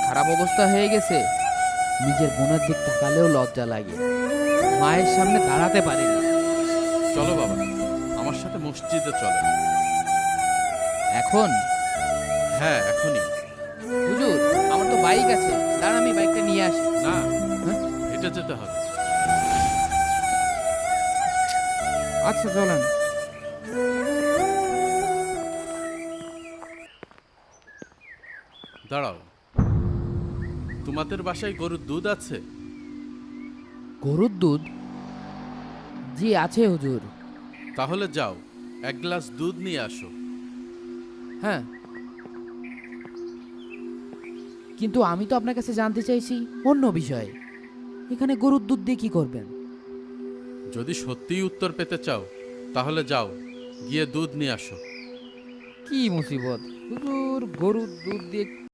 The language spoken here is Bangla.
খারাপ অবস্থা হয়ে গেছে, নিজের বোনের দিক তাকালেও লজ্জা লাগে। মায়ের সামনে দাঁড়াতে পারি না। চলো বাবা, আমার সাথে মসজিদে চলো। এখন? হ্যাঁ, এখনই। হুজুর, আমার তো বাইক আছে, দাঁড়ান আমি বাইকটা নিয়ে আসি। না, হ্যাঁ? হেঁটে যেতে হবে। আচ্ছা চলেন। দাঁড়াও, তোমাদের বাসায় গরুর দুধ আছে? গরুর দুধ? জি আছে হুজুর। তাহলে যাও, এক গ্লাস দুধ নিয়ে আসো। হ্যাঁ, কিন্তু আমি তো আপনার কাছে জানতে চাইছি অন্য বিষয়ে। এখানে গরুর দুধ দিয়ে কি করবেন? যদি সত্যিই উত্তর পেতে চাও তাহলে যাও, গিয়ে দুধ নিয়ে আসো। কি মুসিবত! হুজুর, গরুর দুধ দিয়ে